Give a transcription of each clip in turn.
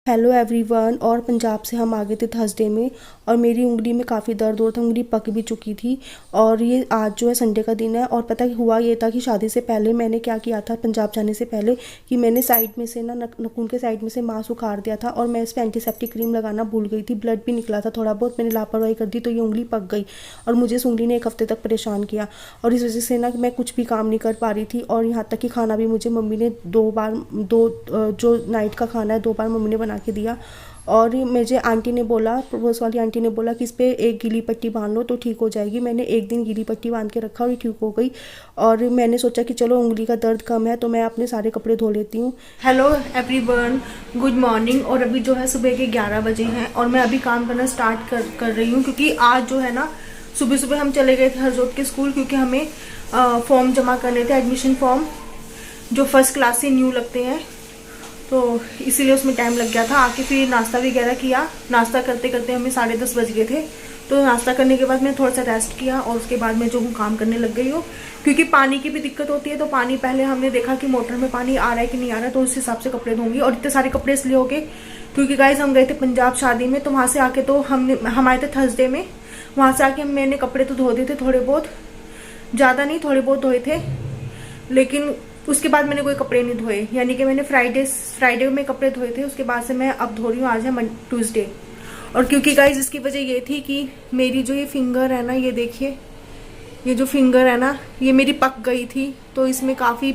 Hello everyone. और पंजाब से हम आ गए थे थर्सडे में और मेरी उंगली में काफ़ी दर्द हो रहा था, उंगली पक भी चुकी थी। और ये आज जो है संडे का दिन है। और पता है हुआ ये था कि शादी से पहले मैंने क्या किया था, पंजाब जाने से पहले, कि मैंने साइड में से ना नखून के साइड में से मांस उखाड़ दिया था और मैं इस पर एंटीसेप्टिक क्रीम लगाना भूल गई थी। ब्लड भी निकला था थोड़ा बहुत, मैंने लापरवाही कर दी तो ये उंगली पक गई और मुझे इस उंगली ने एक हफ्ते तक परेशान किया। और इस वजह से ना मैं कुछ भी काम नहीं कर पा रही थी। और यहाँ तक कि खाना भी मुझे मम्मी ने जो नाइट का खाना है 2 बार मम्मी ने बना के दिया। और मुझे आंटी ने बोला, पड़ोस वाली आंटी ने बोला कि इस पर एक गीली पट्टी बांध लो तो ठीक हो जाएगी। मैंने एक दिन गीली पट्टी बांध के रखा और ये ठीक हो गई। और मैंने सोचा कि चलो उंगली का दर्द कम है तो मैं अपने सारे कपड़े धो लेती हूँ। Hello everyone, good morning. और अभी जो है सुबह के 11 बजे हैं और मैं अभी काम करना स्टार्ट कर रही हूँ, क्योंकि आज जो है ना सुबह सुबह हम चले गए थे हरजोत के स्कूल, क्योंकि हमें फॉर्म जमा करने थे, एडमिशन फॉर्म जो फर्स्ट क्लास से न्यू लगते हैं, तो इसीलिए उसमें टाइम लग गया था। आके फिर नाश्ता वगैरह किया। नाश्ता करते करते हमें 10:30 बज गए थे। तो नाश्ता करने के बाद मैंने थोड़ा सा रेस्ट किया और उसके बाद मैं जो हूँ काम करने लग गई हूँ, क्योंकि पानी की भी दिक्कत होती है। तो पानी पहले हमने देखा कि मोटर में पानी आ रहा है कि नहीं आ रहा है, तो उस हिसाब से कपड़े धोंगी। और इतने सारे कपड़े इसलिए हो गए क्योंकि गाइस हम गए थे पंजाब शादी में, तो वहाँ से आके तो हम आए थे थर्सडे में। वहाँ से आके मैंने कपड़े तो धो दिए थे थोड़े बहुत, ज़्यादा नहीं, थोड़े बहुत धोए थे। लेकिन उसके बाद मैंने कोई कपड़े नहीं धोए, यानी कि मैंने फ्राइडे में कपड़े धोए थे। उसके बाद से मैं अब धो रही हूँ, आज है ट्यूसडे। और क्योंकि गाइज इसकी वजह ये थी कि मेरी जो ये फिंगर है ना, ये देखिए, ये जो फिंगर है ना, ये मेरी पक गई थी। तो इसमें काफ़ी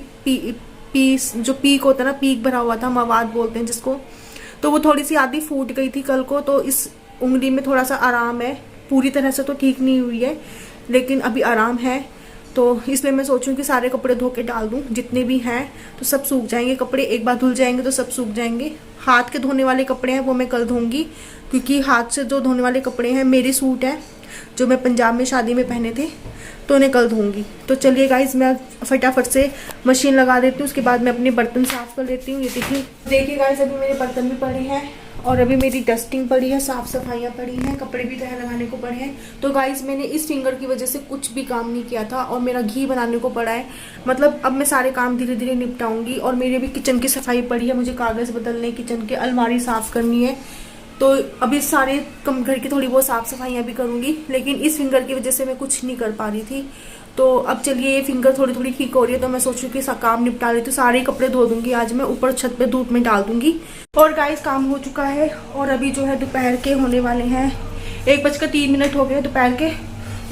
जो पीक होता है ना, पीक भरा हुआ था, मवाद बोलते हैं जिसको, तो वो थोड़ी सी आधी फूट गई थी कल को। तो इस उंगली में थोड़ा सा आराम है, पूरी तरह से तो ठीक नहीं हुई है लेकिन अभी आराम है। तो इसलिए मैं सोचूं कि सारे कपड़े धो के डाल दूं, जितने भी हैं तो सब सूख जाएंगे कपड़े, एक बार धुल जाएंगे तो सब सूख जाएंगे। हाथ के धोने वाले कपड़े हैं वो मैं कल धोऊंगी, क्योंकि हाथ से जो धोने वाले कपड़े हैं मेरे सूट हैं जो मैं पंजाब में शादी में पहने थे, तो उन्हें कल धोऊंगी। तो चलिए गाइज मैं फटाफट से मशीन लगा देती हूँ, उसके बाद मैं अपने बर्तन साफ कर लेती हूँ। ये देखिए गाइज, अभी मेरे बर्तन भी पड़े हैं और अभी मेरी डस्टिंग पड़ी है, साफ सफाइयाँ पड़ी हैं, कपड़े भी तह लगाने को पड़े हैं। तो गाइज मैंने इस फिंगर की वजह से कुछ भी काम नहीं किया था और मेरा घी बनाने को पड़ा है। मतलब अब मैं सारे काम धीरे धीरे निपटाऊंगी। और मेरी अभी किचन की सफाई पड़ी है, मुझे कागज़ बदलने, किचन के अलमारी साफ करनी है। तो अभी सारे घर की थोड़ी बहुत साफ सफाइयाँ भी करूँगी, लेकिन इस फिंगर की वजह से मैं कुछ नहीं कर पा रही थी। तो अब चलिए ये फिंगर थोड़ी थोड़ी ठीक हो रही है, तो मैं सोच रही हूँ कि काम निपटा लेती हूँ, सारे कपड़े धो दूंगी आज मैं, ऊपर छत पे धूप में डाल दूंगी। और गाइस काम हो चुका है और अभी जो है दोपहर के होने वाले हैं, 1:03 हो गए दोपहर के।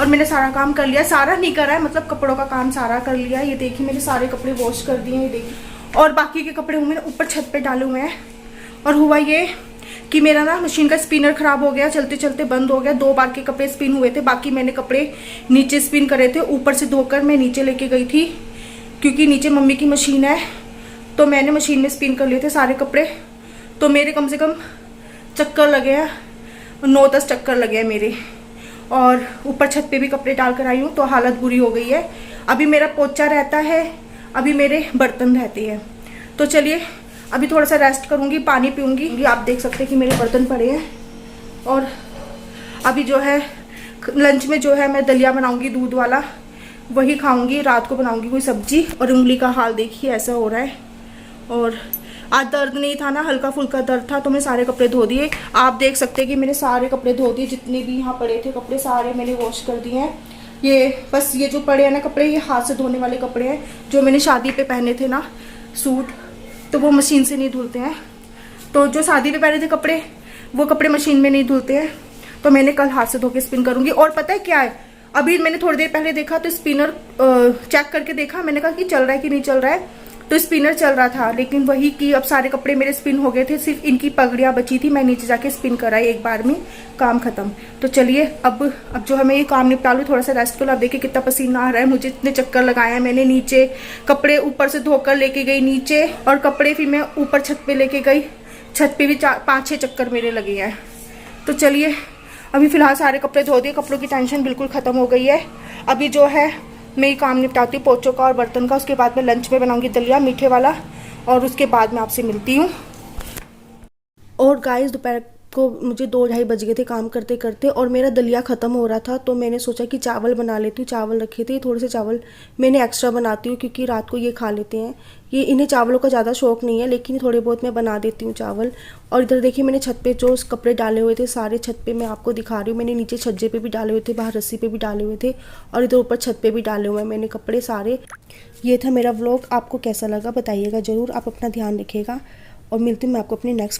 और मैंने सारा काम कर लिया, सारा नहीं करा है, मतलब कपड़ों का काम सारा कर लिया। ये देखिए मैंने सारे कपड़े वॉश कर दिए हैं, ये देखिए। और बाकी के कपड़े मैंने ऊपर छत पे डाले हुए हैं। और हुआ ये कि मेरा ना मशीन का स्पिनर खराब हो गया, चलते चलते बंद हो गया। 2 बार के कपड़े स्पिन हुए थे, बाकी मैंने कपड़े नीचे स्पिन करे थे, ऊपर से धोकर मैं नीचे लेके गई थी, क्योंकि नीचे मम्मी की मशीन है। तो मैंने मशीन में स्पिन कर लिए थे सारे कपड़े। तो मेरे कम से कम चक्कर लगे हैं, 9-10 चक्कर लगे हैं मेरे। और ऊपर छत पे भी कपड़े डाल कर आई हूँ, तो हालत बुरी हो गई है। अभी मेरा पोछा रहता है, अभी मेरे बर्तन रहते हैं। तो चलिए अभी थोड़ा सा रेस्ट करूंगी, पानी पीऊंगी। आप देख सकते हैं कि मेरे बर्तन पड़े हैं। और अभी जो है लंच में जो है मैं दलिया बनाऊंगी, दूध वाला, वही खाऊंगी। रात को बनाऊंगी कोई सब्जी। और उंगली का हाल देखिए ऐसा हो रहा है। और आज दर्द नहीं था ना, हल्का फुल्का दर्द था, तो मैं सारे कपड़े धो दिए। आप देख सकते हैं कि मैंने सारे कपड़े धो दिए, जितने भी यहाँ पड़े थे कपड़े सारे मैंने वॉश कर दिए हैं। ये बस ये जो पड़े हैं ना कपड़े, ये हाथ से धोने वाले कपड़े हैं, जो मैंने शादी पे पहने थे ना सूट, तो वो मशीन से नहीं धुलते हैं। तो जो शादी पे पहने थे कपड़े, वो कपड़े मशीन में नहीं धुलते हैं, तो मैंने कल हाथ से धो के स्पिन करूंगी। और पता है क्या है, अभी मैंने थोड़ी देर पहले देखा तो स्पिनर चेक करके देखा, मैंने कहा कि चल रहा है कि नहीं चल रहा है, तो स्पिनर चल रहा था। लेकिन वही कि अब सारे कपड़े मेरे स्पिन हो गए थे, सिर्फ इनकी पगड़ियाँ बची थी, मैं नीचे जाके स्पिन कराई, एक बार में काम खत्म। तो चलिए अब जो हमें ये काम निपटा लूँ, थोड़ा सा रेस्ट कर लो। अब देखिए कितना पसीना आ रहा है मुझे, इतने चक्कर लगाए हैं मैंने। नीचे कपड़े ऊपर से धोकर लेके गई नीचे, और कपड़े फिर मैं ऊपर छत पे लेके गई, छत पे भी 5-6 चक्कर मेरे लगे हैं। तो चलिए अभी फिलहाल सारे कपड़े धो दिए, कपड़ों की टेंशन बिल्कुल खत्म हो गई है। अभी जो है मैं ये काम निपटाती हूँ पोछों का और बर्तन का, उसके बाद मैं लंच में बनाऊंगी दलिया मीठे वाला, और उसके बाद मैं आपसे मिलती हूँ। और गाइस दोपहर को मुझे 2-2:30 बज गए थे काम करते करते, और मेरा दलिया ख़त्म हो रहा था। तो मैंने सोचा कि चावल बना लेती हूँ। चावल रखे थे, थोड़े से चावल मैंने एक्स्ट्रा बनाती हूँ क्योंकि रात को ये खा लेते हैं। ये इन्हें चावलों का ज़्यादा शौक़ नहीं है, लेकिन थोड़े बहुत मैं बना देती हूँ चावल। और इधर देखिए मैंने छत पे जो कपड़े डाले हुए थे सारे छत पे मैं आपको दिखा रही हूँ। मैंने नीचे छज्जे पे भी डाले हुए थे, बाहर रस्सी पे भी डाले हुए थे, और इधर ऊपर छत पे भी डाले हुए हैं मैंने कपड़े सारे। ये था मेरा व्लॉग। आपको कैसा लगा बताइएगा ज़रूर। आप अपना ध्यान रखिएगा और मिलती हूँ मैं आपको अपने नेक्स्ट